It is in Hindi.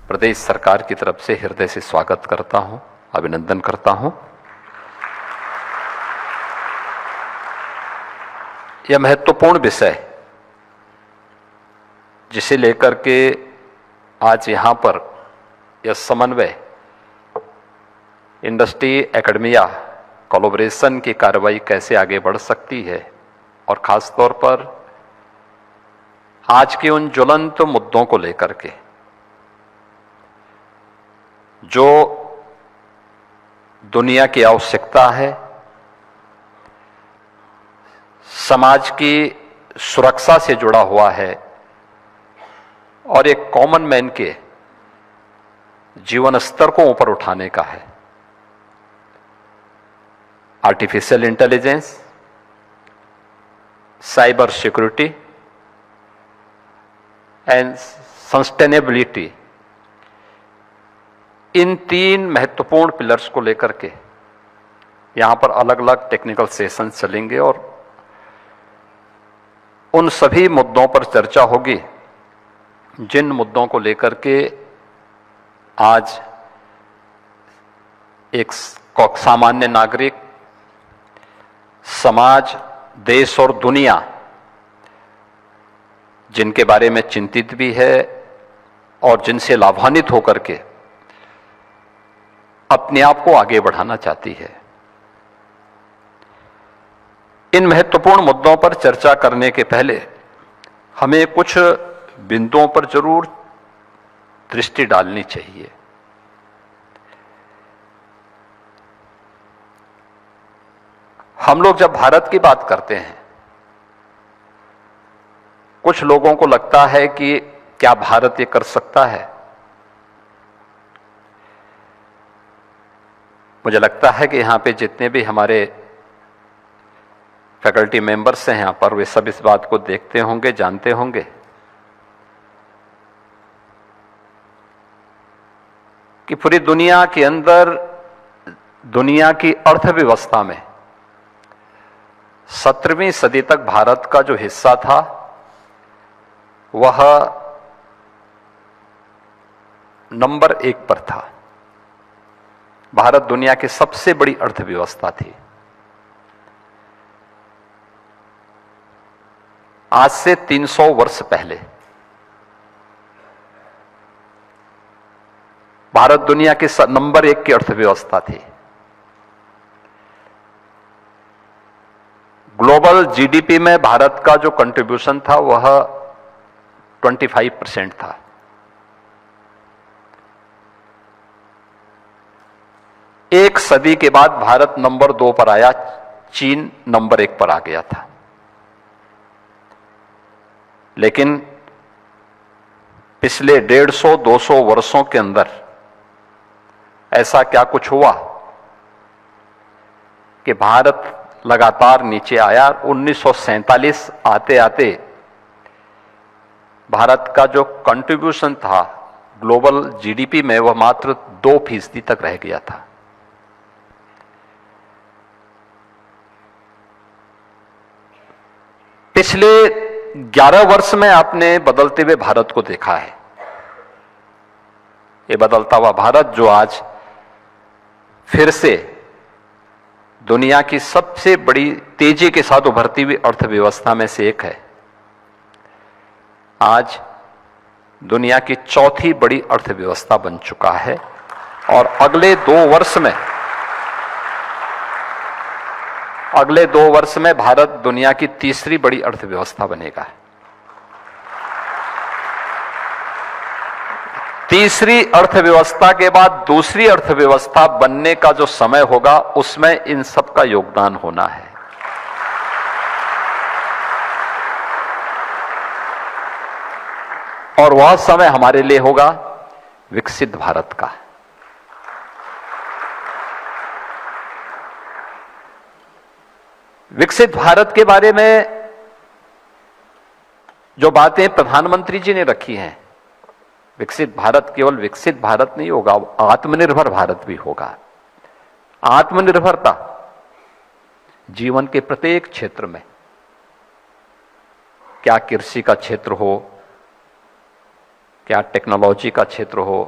प्रदेश सरकार की तरफ से हृदय से स्वागत करता हूं, अभिनंदन करता हूं। यह महत्वपूर्ण विषय जिसे लेकर के आज यहां पर यह समन्वय इंडस्ट्री एकेडमिया कोलैबोरेशन की कार्रवाई कैसे आगे बढ़ सकती है और खास तौर पर आज के उन ज्वलंत मुद्दों को लेकर के जो दुनिया की आवश्यकता है, समाज की सुरक्षा से जुड़ा हुआ है और एक कॉमन मैन के जीवन स्तर को ऊपर उठाने का है। Artificial intelligence, cyber security and sustainability, इन तीन महत्वपूर्ण पिलर्स को लेकर के यहां पर अलग अलग टेक्निकल सेशन चलेंगे और उन सभी मुद्दों पर चर्चा होगी जिन मुद्दों को लेकर के आज एक सामान्य नागरिक, समाज, देश और दुनिया जिनके बारे में चिंतित भी है और जिनसे लाभान्वित होकर के अपने आप को आगे बढ़ाना चाहती है। इन महत्वपूर्ण मुद्दों पर चर्चा करने के पहले हमें कुछ बिंदुओं पर जरूर दृष्टि डालनी चाहिए। हम लोग जब भारत की बात करते हैं, कुछ लोगों को लगता है कि क्या भारत ये कर सकता है। मुझे लगता है कि यहां पे जितने भी हमारे फैकल्टी मेंबर्स हैं यहां पर, वे सब इस बात को देखते होंगे, जानते होंगे कि पूरी दुनिया के अंदर, दुनिया की अर्थव्यवस्था में 17वीं सदी तक भारत का जो हिस्सा था वह नंबर 1 पर था। भारत दुनिया की सबसे बड़ी अर्थव्यवस्था थी। आज से 300 वर्ष पहले भारत दुनिया की नंबर 1 की अर्थव्यवस्था थी। ग्लोबल जीडीपी में भारत का जो कंट्रीब्यूशन था वह 25% था। एक सदी के बाद भारत नंबर 2 पर आया, चीन नंबर 1 पर आ गया था। लेकिन पिछले 150-200 वर्षों के अंदर ऐसा क्या कुछ हुआ कि भारत लगातार नीचे आया। 1947 आते आते भारत का जो कंट्रीब्यूशन था ग्लोबल जीडीपी में वह मात्र 2% तक रह गया था। पिछले 11 वर्ष में आपने बदलते हुए भारत को देखा है। ये बदलता हुआ भारत जो आज फिर से दुनिया की सबसे बड़ी तेजी के साथ उभरती हुई अर्थव्यवस्था में से एक है, आज दुनिया की चौथी बड़ी अर्थव्यवस्था बन चुका है और अगले 2 वर्ष में भारत दुनिया की तीसरी बड़ी अर्थव्यवस्था बनेगा। तीसरी अर्थव्यवस्था के बाद दूसरी अर्थव्यवस्था बनने का जो समय होगा उसमें इन सब का योगदान होना है। और वह समय हमारे लिए होगा विकसित भारत का। विकसित भारत के बारे में जो बातें प्रधानमंत्री जी ने रखी हैं, विकसित भारत केवल विकसित भारत नहीं होगा, आत्मनिर्भर भारत भी होगा। आत्मनिर्भरता जीवन के प्रत्येक क्षेत्र में, क्या कृषि का क्षेत्र हो, क्या टेक्नोलॉजी का क्षेत्र हो,